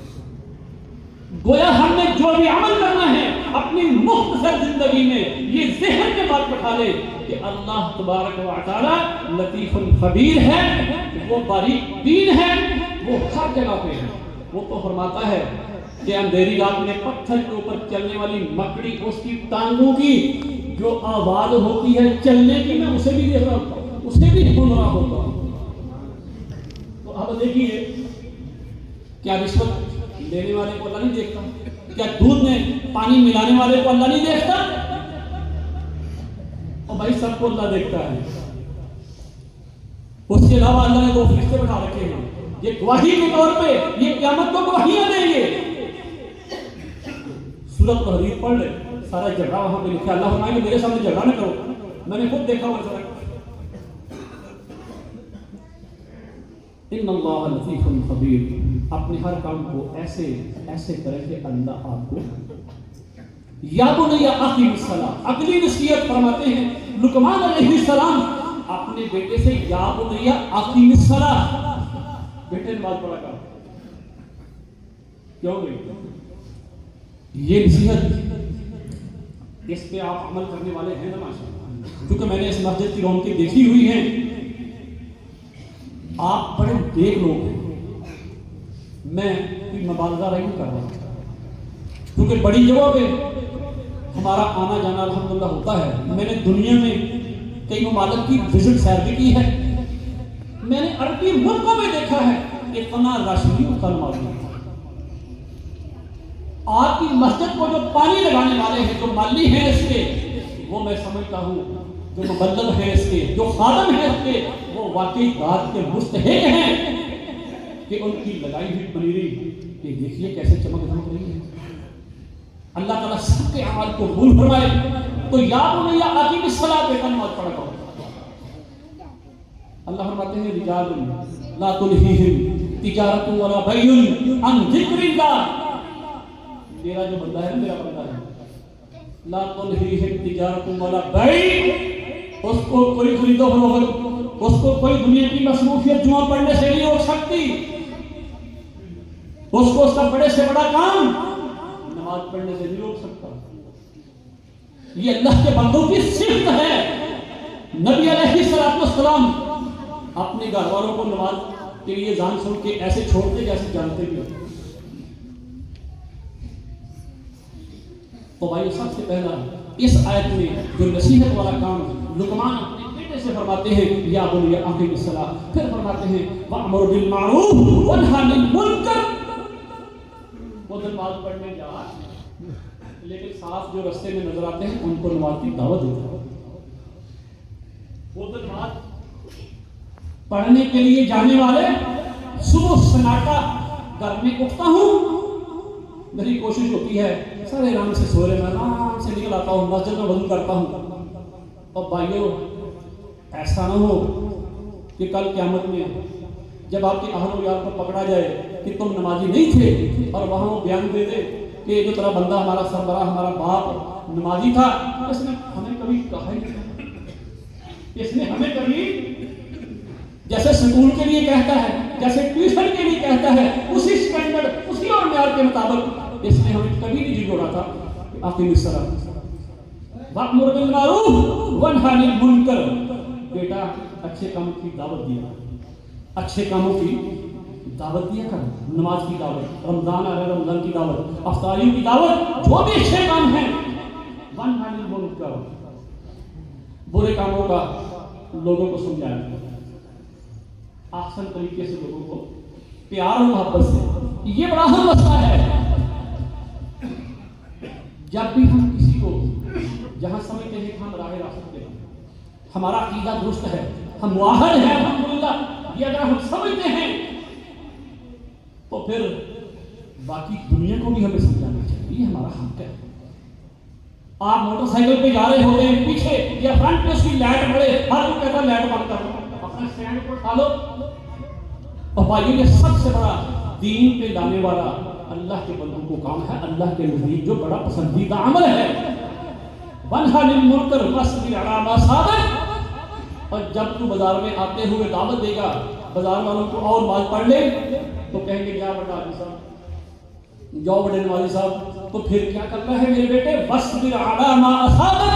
گویا ہم نے جو بھی عمل کرنا ہے اپنی مختصر زندگی میں یہ ذہن میں بات بٹھا لے کہ اللہ تبارک و تعالی لطیف خبیر ہے، وہ باریک بین ہے، وہ ہر جگہ پہ ہے۔ وہ تو فرماتا ہے کہ اندھیری رات میں پتھر کے اوپر چلنے والی مکڑی، اس کی ٹانگوں کی جو آواز ہوتی ہے چلنے کی، میں اسے بھی دیکھ رہا ہوتا ہوں، اسے بھی سن رہا ہوتا ہوں۔ تو اب دیکھیے، کیا رشوت لینے والے کو اللہ نہیں دیکھتا؟ کیا دودھ میں پانی ملانے والے کو اللہ نہیں دیکھتا؟ اور بھائی سب کو اللہ دیکھتا ہے۔ اس کے علاوہ اللہ نے دو فرشتے بٹھا رکھے ہیں، یہ گواہی کے طور پہ، یہ قیامت کو گواہیاں دیں گے۔ سورۃ تحریر پڑھ لے، سارا جھگڑا وہاں پہ لکھا۔ اللہ فرمائے کہ میرے سامنے جھگڑا نہ کرو، میں نے خود دیکھا ہوا سارا۔ ان اللہ لطیف خبیر، اپنے ہر کام کو ایسے کرے کہ اللہ آپ کو یا بنی اقیم الصلاۃ۔ اگلی نصیحت فرماتے ہیں لقمان علیہ السلام اپنے بیٹے سے، یا بنی اقیم الصلاۃ، بیٹے نماز پڑھا کر۔ کیوں بھائی؟ یہ نصیحت، اس پہ آپ عمل کرنے والے ہیں نا ماشاءاللہ، کیونکہ میں نے اس مسجد کی رونقیں دیکھی ہوئی ہیں، آپ بڑے دیکھ لوگ ہیں۔ میں کوئی مبالغہ نہیں کر رہا، کیونکہ بڑی جگہوں پہ ہمارا آنا جانا الحمدللہ ہوتا ہے۔ میں نے دنیا میں کئی ممالک کی وزٹ سیر بھی کی ہے، میں نے عربی ملکوں میں دیکھا ہے اتنا رش نہیں ہوتا نماز میں۔ آپ کی مسجد کو جو پانی لگانے والے ہیں، جو مالی ہیں اس کے، وہ میں سمجھتا ہوں جو مبلغ ہیں اس کے، جو خادم ہیں اس کے، وہ واقعی ذات کے مستحق ہیں کہ ان کی لگائی ہوئی پنیری کہ دیکھیے کیسے چمک دمک رہی ہے۔ اللہ تعالیٰ سب کے اعمال کو قبول فرمائے۔ تو یا بنی اقیم الصلاۃ، بیٹا نماز پڑھا کرو۔ اللہ فرماتے ہیں رجال لا تلہیہم تجارت ولا بیع عن ذکر اللہ، میرا جو بندہ ہے میرا بندہ ہے، لا تلہیہم تجارت ولا بیع، اس کو کوئی خرید و فروخت، اس کو کوئی دنیا کی مصروفیت جمعہ پڑھنے سے نہیں روک سکتی، اس کو اس کا بڑے سے بڑا کام نماز پڑھنے سے نہیں روک سکتا۔ یہ اللہ کے بندوں کی صفت ہے۔ نبی علیہ السلام اپنے گھر والوں کو نماز کے لیے جان سن کے ایسے چھوڑتے جیسے جانتے بھی ہوتے۔ تو بھائی سب سے پہلا اس آیت میں جو نصیحت والا کام لقمان اپنے بیٹے سے فرماتے ہیں یا بنی اقیم الصلاۃ، پھر فرماتے ہیں وامر بالمعروف وانہی عن المنکر۔ وہ نماز پڑھنے جا لیکن صاف جو رستے میں نظر آتے ہیں ان کو نماز کی دعوت دیتا ہے۔ وہ تو نماز پڑھنے کے لیے جانے والے، صبح سناٹا گھر میں اٹھتا ہوں، میری کوشش ہوتی ہے سارے آرام سے سو رہے، میں آرام سے نکل آتا ہوں، مسجد میں وضو کرتا ہوں۔ اور بھائیو ایسا نہ ہو کہ کل قیامت میں جب آپ کے اہل و عیال کو پکڑا جائے کہ تم نمازی نہیں تھے، اور وہاں وہ بیان دے دے کہ یہ جو تیرا بندہ ہمارا سربراہ ہمارا باپ نمازی تھا، اس نے ہمیں کبھی کہا ہی نہیں، اس نے ہمیں کبھی جیسے سکول کے لیے کہتا ہے، جیسے ٹیوشن کے لیے کہتا ہے، اسی سٹینڈرڈ اسی اور معیار کے مطابق اس نے ہمیں کبھی نہیں جوڑا تھا۔ اقیم الصلاۃ وامر بالمعروف وانہی عن المنکر، بیٹا اچھے کاموں کی دعوت دیا، اچھے کاموں کی دعوت دیا کر، نماز کی دعوت، رمضان آ رہا ہے رمضان کی دعوت، افطاریوں کی دعوت، جو بھی اچھے کام ہیں، ون عن المنکر، برے کاموں کا لوگوں کو سمجھایا، احسن طریقے سے لوگوں کو پیار و محبت سے، یہ بڑا اہم مسئلہ ہے۔ جب بھی ہم کسی کو جہاں سمجھتے ہیں کہ ہم راہ راست پہ ہیں، ہمارا عقیدہ درست ہے، ہم موحد ہیں الحمدللہ، یہ اگر ہم سمجھتے ہیں تو پھر باقی دنیا کو بھی ہمیں سمجھانا چاہیے، یہ ہمارا حق ہے۔ آپ موٹر سائیکل پہ جا رہے ہوتے ہیں، پیچھے یا فرنٹ پہ اس کی لائٹ بڑے، ہر کوئی کہتا ہے لائٹ بند کر دو، اپنا اسٹینڈ کو اٹھا لو۔ اور بھائیوں یہ سب سے بڑا دین پہ لانے والا اللہ کے بندوں کو کام ہے، اللہ کے نزدیک جو بڑا پسندیدہ عمل ہے، وَانْهَ لِلْمُنْكَرِ وَاصْبِرْ عَلَىٰ مَا أَصَابَكَ۔ اور جب تو بازار میں آتے ہوئے دعوت دے گا، بازار والوں کو اور نماز پڑھ لے تو کہیں گے کیا بڑا حاجی صاحب، جاؤ بڑے نمازی صاحب، تو پھر کیا کرنا ہے میرے بیٹے؟ وَاصْبِرْ عَلَىٰ مَا أَصَابَكَ۔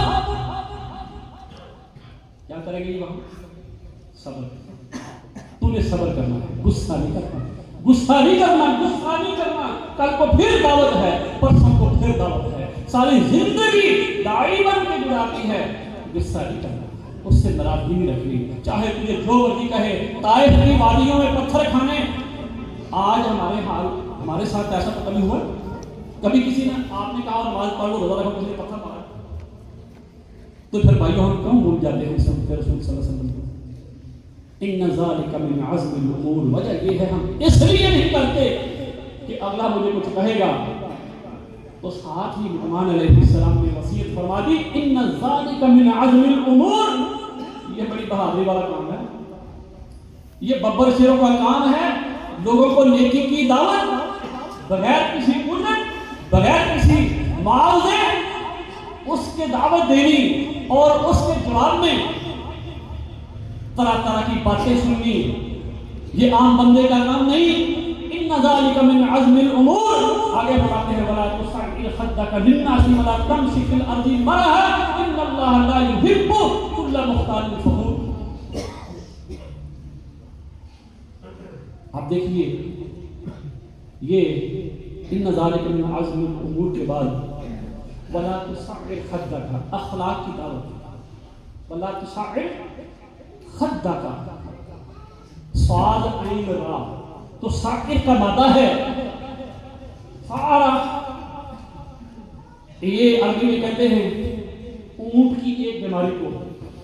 کیا کریں گے وہاں؟ صبر، تو نے صبر کرنا ہے، غصہ نہیں کرنا، غصہ نہیں کرنا، غصہ نہیں کرنا۔ کل کو پھر دعوت ہے، پرسوں کو پھر دعوت ہے، ساری زندگی داعی بن کے گزارتی ہے، غصہ نہیں کرنا، اس سے ناراضگی نہیں رکھنی، چاہے تجھے جو مرضی کہے۔ طائف کی وادیوں میں پتھر کھانے، آج ہمارے ساتھ ایسا تو کبھی ہوا؟ کبھی کسی نے آپ نے کہا نماز پڑھ لو روزہ رکھو، کسی نے پتھر مارا؟ تو پھر بھائیوں ہم کیوں بھول جاتے ہیں سب کے رسول صلی اللہ علیہ وسلم کو؟ ان ذالک من عزم الامور، وجہ یہ ہے ہم اس لیے نہیں کرتے کہ اگلا مجھے کچھ کہے گا، تو ساتھ ہی لقمان علیہ السلام نے وصیت فرما دی، ان ذالک من عزم الامور، یہ بڑی بہادری والا کام ہے، یہ ببر شیروں کا کام ہے، لوگوں کو نیکی کی دعوت بغیر کسی اجرت، بغیر کسی معاوضے، اس کے دعوت دینی اور اس کے جواب میں طرح طرح کی باتیں سننی، یہ عام بندے کا کام نہیں۔ ان ذالک من عزم الامور، آگے بڑھاتے ہیں، ولا تصعر خدک للناس ولا تمشي في الارض مرحا ان اللہ لا يحب كل مختال فخور۔ آپ دیکھیے یہ ان ذالک من عزم الامور کے بعد ولا تصعر خدک، اخلاق کی دعوت، ولا تصعر خدک، صاد عین را، تو ساکر کا مادہ ہے سارا، یہ عربی میں کہتے ہیں اونٹ کی ایک بیماری کو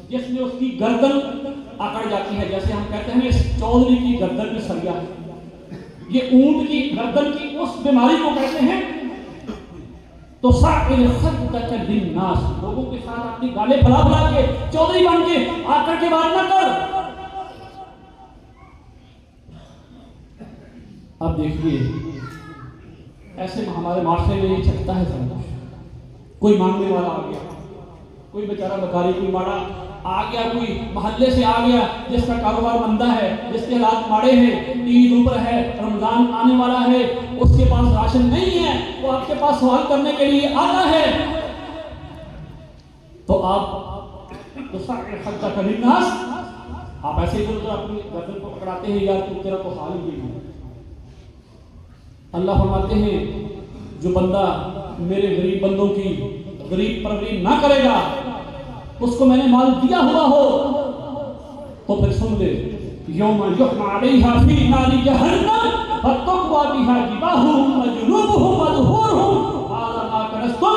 جس میں اس کی گردن اکڑ جاتی ہے، جیسے ہم کہتے ہیں اس چودھری کی گردن میں سریا ہے، یہ اونٹ کی گردن کی اس بیماری کو کہتے ہیں۔ تو ساکر خدک للناس، لوگوں کے ساتھ اپنی گالیں پھلا پھلا کے چودھری بن کے آکڑ کے بات نہ کر۔ اب دیکھیے ایسے ہمارے معاشرے میں یہ چلتا ہے سب کچھ، کوئی مانگنے والا آ گیا، کوئی بیچارہ بکاری، کوئی ماڑا آ گیا، کوئی محلے سے آ گیا جس کا کاروبار مندہ ہے، جس کے حالات ماڑے ہیں، عید اوپر ہے، رمضان آنے والا ہے، اس کے پاس راشن نہیں ہے، وہ آپ کے پاس سوال کرنے کے لیے آتا ہے، تو آپ خدک للناس، آپ ایسے ہی اپنی گردن کو پکڑاتے ہیں، یار تیرا تو حال ہی نہیں ہے۔ اللہ فرماتے ہیں جو بندہ میرے غریب بندوں کی غریب پروری نہ کرے گا، اس کو میں نے مال دیا ہوا ہو، تو پھر سن لے، یوم یحمى علیہا فی نار جہنم فتقوی بہا جباہہم وجنوبہم وظہورہم ھذا ما کنزتم،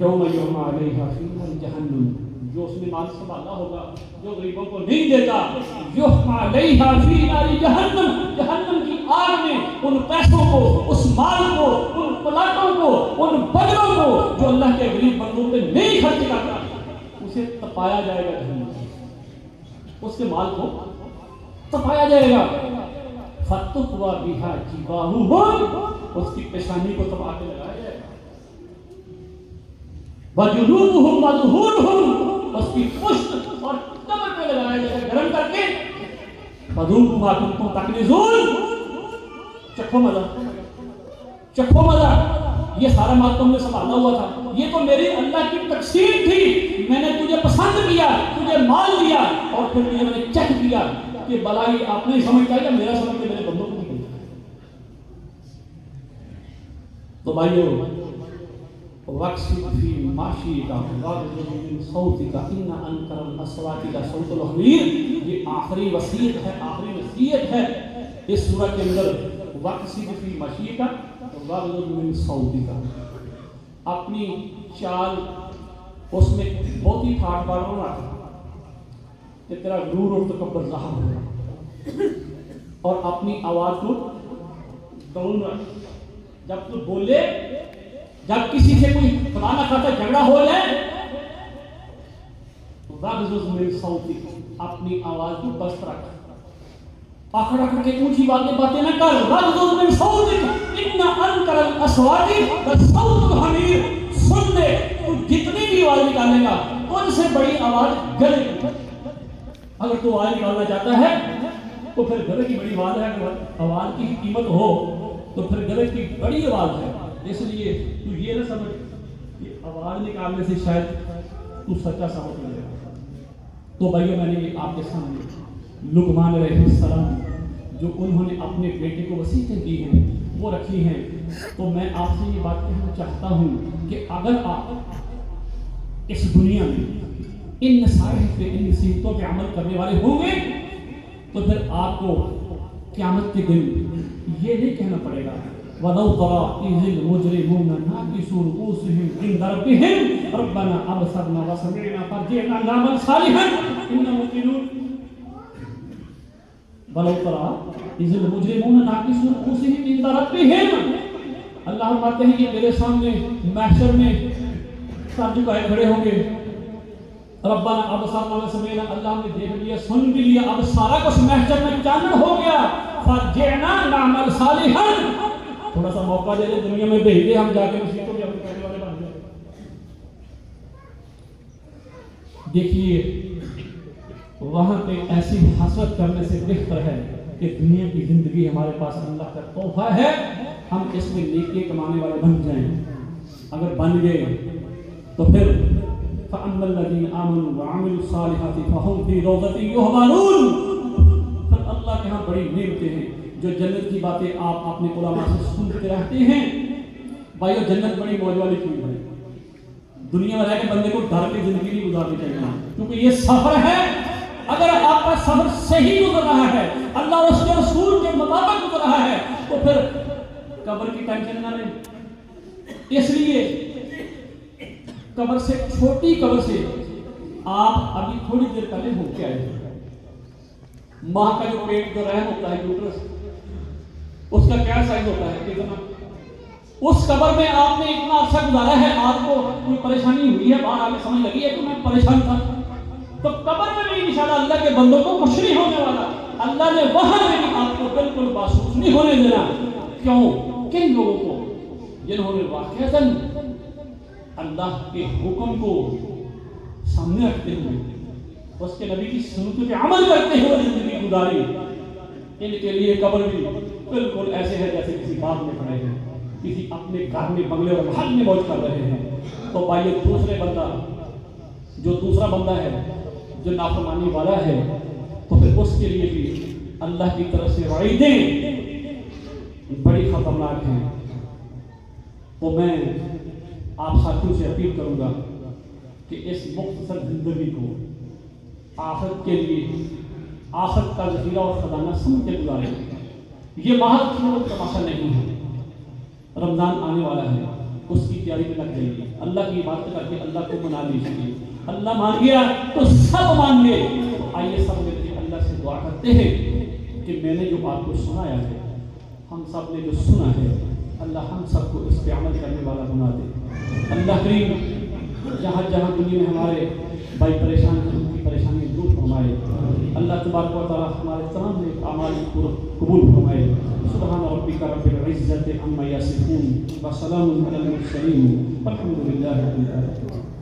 یوم یحمى علیہا فی نار جہنم، جو اس نے مال سنبھالا ہوگا، جو غریبوں کو نہیں دیتا، یحمى علیہا فی نار جہنم، جہنم کی آگ میں ان پیسوں کو، اس مال کو، ان پلاٹوں کو، ان بدلوں کو جو اللہ کے غریب بندوں پہ نہیں خرچ کرتا، اسے تپایا جائے گا جہنم، اس کے مال کو تپایا جائے گا۔ فتقوی بہا جباہہم، اس کی پیشانی کو تپا کے لگایا جائے گا، وجنوبہم وظہورہم، اس کی پشت اور کمر پہ لگایا جائے گا گرم کر کے، فذوقوا ما کنتم تکنزون، چکھو مزہ، چکھو مزہ، یہ سارا مال تم نے سنبھالا ہوا تھا، یہ تو میری اللہ کی تقسیم تھی، میں نے تجھے پسند کیا، تجھے مال دیا، اور پھر میں نے چیک کیا کہ بلائی آپ نے سمجھتا ہے یا میرا سمجھ کے میرے بندوں کو نہیں کرتا۔ تو بھائیو، وَقْصِدْ فِي مَعْشِيَتِكَ وَاغْضُضْ مِنْ صَوْتِكَ إِنَّ أَنْكَرَ الْأَصْوَاتِ لَصَوْتُ الْحَمِيرِ۔ یہ آخری وصیت ہے، آخری نصیحت ہے اس سورہ کے اندر، وَقْصِدْ فِي مَعْشِيَتِكَ وَاغْضُضْ مِنْ صَوْتِكَ۔ اپنی چال اس میں بہت ہی ٹھاٹ باٹ ہونا کہ تیرا غرور اور تکبر ظاہر ہو، اور اپنی آواز کو ڈاؤن رکھ۔ جب تو بولے، جب کسی سے کوئی خدا نہ خاصا جھگڑا ہو جائے، وَاغْضُضْ مِنْ صَوْتِكَ، اپنی آواز کو بست رکھ، آخر آخر کے اونچی باتیں نہ کر۔ وَاغْضُضْ مِنْ صَوْتِكَ إِنَّ أَنْكَرَ الْأَصْوَاتِ لَصَوْتُ الْحَمِيرِ۔ سن لے، تو جتنی بھی آواز نکالے گا ان سے بڑی آواز گلے کی۔ اگر تو آواز نکالنا چاہتا ہے تو پھر گلے کی بڑی آواز ہے، اگر آواز کی قیمت ہو تو پھر گلے کی بڑی آواز ہے۔ اس لیے تو یہ نہ سمجھ کہ آواز نکالنے سے شاید تو سچا ثابت ہو جائے گا۔ تو بھائیو، میں نے آپ کے سامنے لقمان علیہ السلام جو انہوں نے اپنے بیٹے کو وصیتیں دی ہیں وہ رکھی ہیں، تو میں آپ سے یہ بات کہنا چاہتا ہوں کہ اگر آپ اس دنیا میں ان نصائح پہ، ان نصیحتوں پہ عمل کرنے والے ہوں گے تو پھر آپ کو قیامت کے دن یہ نہیں کہنا پڑے گا وَلَوْ تَرَىٰ إِذِ الْمُجْرِمُونَ نَاكِسُو رُءُوسِهِمْ عِندَ رَبِّهِمْ رَبَّنَا أَبْصَرْنَا وَسَمِعْنَا فَارْجِعْنَا نَعْمَلْ صَالِحًا إِنَّا مُوقِنُونَ۔ وَلَوْ تَرَىٰ إِذِ الْمُجْرِمُونَ نَاكِسُو رُءُوسِهِمْ عِندَ رَبِّهِمْ۔ اللہ فرماتے ہیں کہ میرے سامنے محشر میں سر جھکائے کھڑے ہوں گے، ربنا ابصرنا وسمعنا، اللہ نے دیکھ لیا، سن بھی لیا، اب سارا کچھ محشر میں چانن ہو گیا، فَارْجِعْنَا نَعْمَلْ صَالِحًا، تھوڑا سا موقع دے دے، دنیا میں بھیج دے، ہم جا کے مسیح کو بھی اپنے کہنے والے بن جائیں۔ دیکھیے، وہاں پہ ایسی حسرت کرنے سے بہتر ہے کہ دنیا کی زندگی ہمارے پاس اللہ کا تحفہ ہے، ہم اس میں نیکی کمانے والے بن جائیں۔ اگر بن گئے تو پھر فَأَمَّا الَّذِينَ آمَنُوا وَعَمِلُوا الصَّالِحَاتِ فَهُمْ فِي رَوْضَةٍ يُحْبَرُونَ۔ پھر اللہ کے ہاں بڑی نعمتیں ہیں، جو جنت کی باتیں آپ اپنے علماء سے سنتے رہتے ہیں۔ بھائیو، جنت بڑی موج والی چیز ہے، دنیا میں رہ کے بندے کو ڈر کے زندگی نہیں گزارنی چاہیے، کیونکہ یہ سفر ہے۔ اگر آپ کا سفر صحیح گزر رہا ہے، اللہ اور اس کے رسول کے مطابق گزر رہا ہے، تو پھر قبر کی ٹینشن نہ لیں۔ اس لیے قبر سے، چھوٹی قبر سے آپ ابھی تھوڑی دیر پہلے ہو کے آئے ہیں، ماں کا جو پیٹ، جو رحم ہوتا ہے، یوٹرس، اس کا کیا سائز ہوتا ہے، کتنا؟ اس قبر میں آپ نے اتنا عرصہ گزارا ہے، آپ کو کوئی پریشانی ہوئی ہے، باہر آگے سمجھ لگی ہے کہ میں پریشان تھا، تو قبر میں بھی انشاءاللہ اللہ کے بندوں کو کچھ نہیں ہونے والا۔ اللہ نے وہاں میں بھی آپ کو بالکل محسوس نہیں ہونے دینا۔ کیوں؟ کن لوگوں کو؟ جنہوں نے واقعتاً اللہ کے حکم کو سامنے رکھتے ہوئے، اس کے نبی کی سنتوں پہ عمل کرتے ہوئے زندگی گزاری، ان کے لیے قبر بھی بالکل ایسے ہے جیسے کسی باغ میں کھڑے ہیں، کسی اپنے گھر میں، بنگلے اور محل میں موج کر رہے ہیں۔ تو بھائیو، دوسرا بندہ ہے جو نافرمانی والا ہے، تو پھر اس کے لیے بھی اللہ کی طرف سے وعیدیں بڑی خطرناک ہیں۔ تو میں آپ ساتھیوں سے اپیل کروں گا کہ اس مختصر زندگی کو آخرت کے لیے، آخرت کا ذخیرہ اور خزانہ سمجھ کے گزاریں۔ یہ محض کھیل تماشا نہیں ہے، رمضان آنے والا ہے، اس کی تیاری میں لگ جائیے، اللہ کی عبادت کر کے اللہ کو منا لیجیے۔ اللہ مان گیا تو سب مان گئے۔ تو آئیے سب مل کے اللہ سے دعا کرتے ہیں کہ میں نے جو آپ کو سنایا ہے، ہم سب نے جو سنا ہے، اللہ ہم سب کو اس پہ عمل کرنے والا بنا دے۔ اللہ کریم جہاں جہاں دنیا میں ہمارے بھائی پریشان ہیں، ان کی پریشانی دور فرمائے۔ اللہ تبارک و تعالیٰ ہمارے تمام نیک اعمال کو قبول فرمائے۔ سبحان ربک رب العزة عما یصفون وسلام علی المرسلین والحمد للہ رب العالمین۔